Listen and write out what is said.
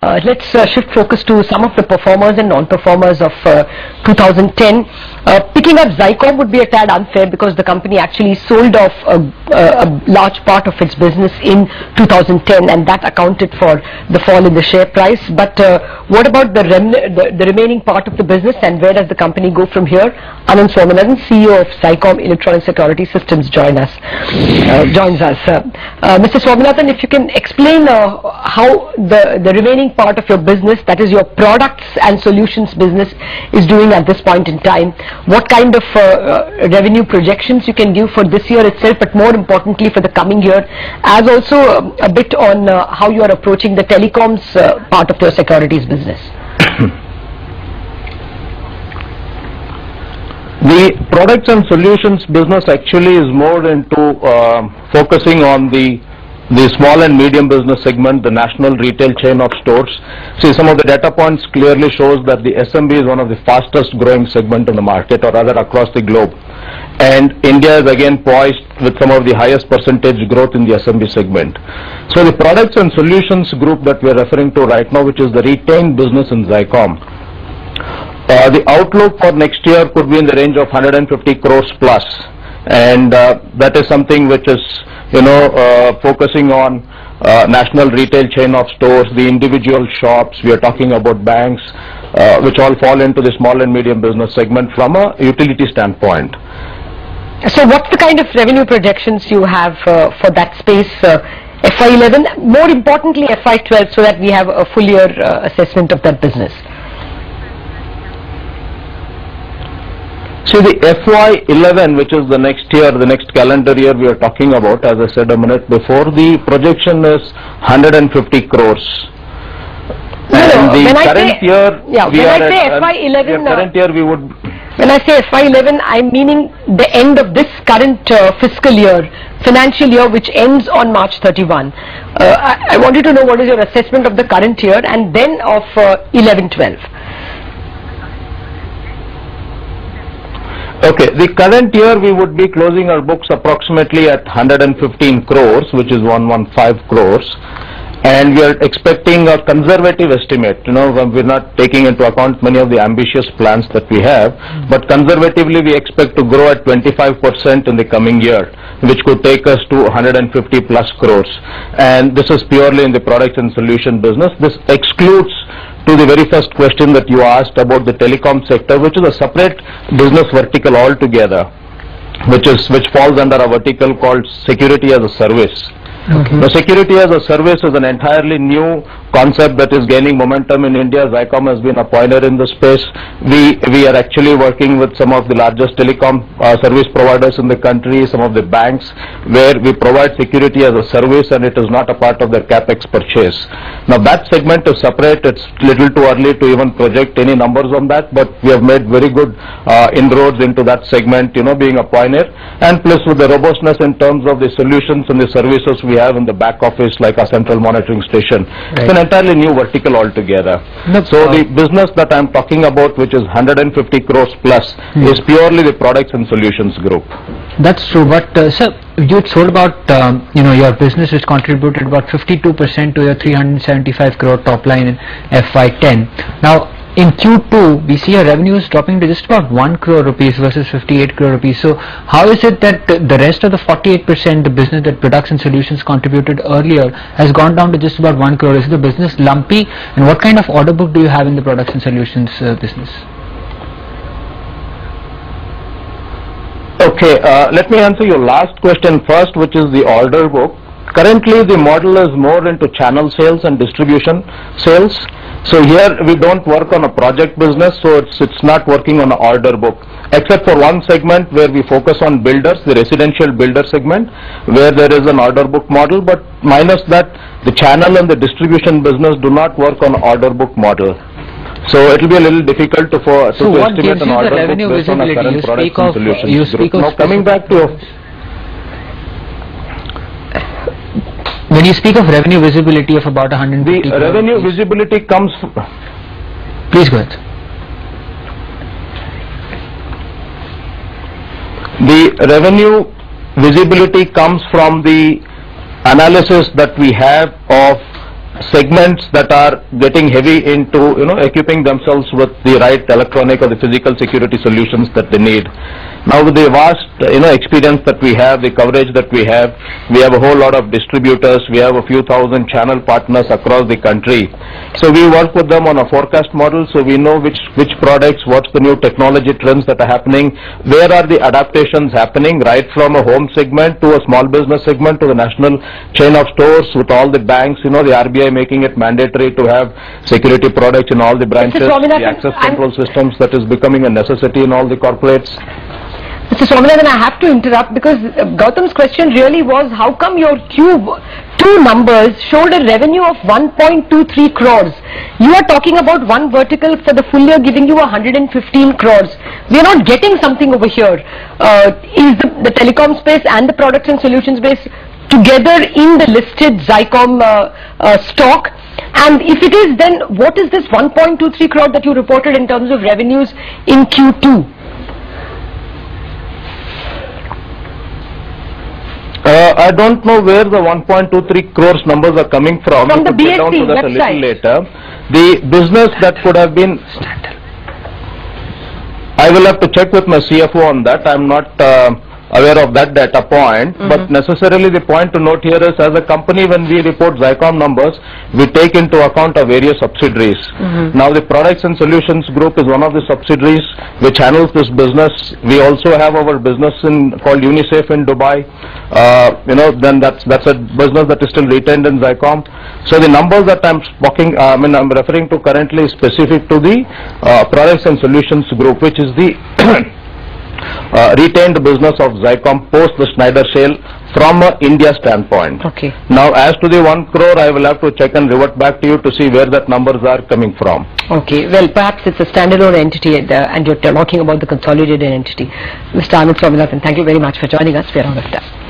Let's shift focus to some of the performers and non-performers of 2010. Picking up Zycom would be a tad unfair because the company actually sold off a large part of its business in 2010 and that accounted for the fall in the share price. But what about the remaining part of the business and where does the company go from here? Anand Swaminathan, CEO of Zycom Electronic Security Systems, joins us. Mr. Swaminathan, if you can explain how the remaining part of your business, that is your products and solutions business, is doing at this point in time. What kind of revenue projections you can give for this year itself, but more importantly for the coming year, as also a bit on how you are approaching the telecoms part of your securities business. The products and solutions business actually is more into focusing on the small and medium business segment, the national retail chain of stores. See, some of the data points clearly shows that the SMB is one of the fastest growing segment in the market, or rather across the globe. And India is again poised with some of the highest percentage growth in the SMB segment. So the products and solutions group that we are referring to right now, which is the retained business in Zycom, the outlook for next year could be in the range of 150 crores plus. And that is something which is focusing on national retail chain of stores, the individual shops. We are talking about banks, which all fall into the small and medium business segment from a utility standpoint. So what's the kind of revenue projections you have for that space, FY11, more importantly FY12, so that we have a full year assessment of that business? See, the FY11, which is the next year, the next calendar year we are talking about, as I said a minute before, the projection is 150 crores. And the current year, when I say FY11, I'm meaning the end of this current fiscal year, financial year, which ends on March 31. I wanted to know what is your assessment of the current year and then of 11-12. Okay, the current year we would be closing our books approximately at 115 crores, which is 115 crores. And we are expecting a conservative estimate. We're not taking into account many of the ambitious plans that we have, but conservatively we expect to grow at 25% in the coming year, which could take us to 150 plus crores. And this is purely in the products and solution business. This excludes to the very first question that you asked about the telecom sector, which is a separate business vertical altogether, which falls under a vertical called security as a service. Okay. Now, security as a service is an entirely new concept that is gaining momentum in India. Zycom has been a pioneer in the space. We are actually working with some of the largest telecom service providers in the country, some of the banks, where we provide security as a service and it is not a part of their capex purchase. Now that segment is separate. It's little too early to even project any numbers on that, but we have made very good inroads into that segment, being a pioneer, and plus with the robustness in terms of the solutions and the services we have in the back office, like our central monitoring station. Right. It's an entirely new vertical altogether. So the business that I'm talking about, which is 150 crores plus, is purely the products and solutions group. That's true, but sir, you told about your business which contributed about 52% to your 375 crore top line in FY10. Now in Q2 we see our revenues dropping to just about 1 crore rupees versus 58 crore rupees. So how is it that the rest of the 48%, the business that products and solutions contributed earlier, has gone down to just about 1 crore? Is the business lumpy, and what kind of order book do you have in the products and solutions business? Okay, let me answer your last question first, which is the order book. Currently the model is more into channel sales and distribution sales. So here we don't work on a project business, so it's not working on an order book, except for one segment where we focus on builders, the residential builder segment, where there is an order book model. But minus that, the channel and the distribution business do not work on order book model. So it will be a little difficult to estimate an order book based on a current products and solutions group. Now coming back to when you speak of revenue visibility of about 150 crores, the revenue visibility comes. Please go ahead. The revenue visibility comes from the analysis that we have of segments that are getting heavy into, equipping themselves with the right electronic or the physical security solutions that they need. Now with the vast, experience that we have, the coverage that we have a whole lot of distributors, we have a few thousand channel partners across the country. So we work with them on a forecast model, so we know which products, what's the new technology trends that are happening, where are the adaptations happening, right from a home segment to a small business segment to the national chain of stores with all the banks, the RBI making it mandatory to have security products in all the branches, the access control systems that is becoming a necessity in all the corporates. Mr. Swaminathan, I have to interrupt because Gautam's question really was, how come your Q2 numbers showed a revenue of 1.23 crores? You are talking about one vertical for the full year giving you 115 crores. We are not getting something over here. Is the telecom space and the products and solutions space together in the listed Zycom stock? And if it is, then what is this 1.23 crore that you reported in terms of revenues in Q2? I don't know where the 1.23 crores numbers are coming from. From the BSE get down to that website. A little later. The business that could have been, I will have to check with my CFO on that. I'm not aware of that data point, but necessarily the point to note here is, as a company, when we report Zycom numbers, we take into account our various subsidiaries. Now the products and solutions group is one of the subsidiaries which handles this business. We also have our business called UNICEF in Dubai. Then that's a business that is still retained in Zycom. So the numbers that I'm referring to currently is specific to the products and solutions group, which is the retained business of Zycom post the Schneider sale from an India standpoint. Okay. Now as to the 1 crore, I will have to check and revert back to you to see where that numbers are coming from. Okay, well perhaps it's a standalone entity and you're talking about the consolidated entity. Mr. Anand Swaminathan, thank you very much for joining us. We are out of time.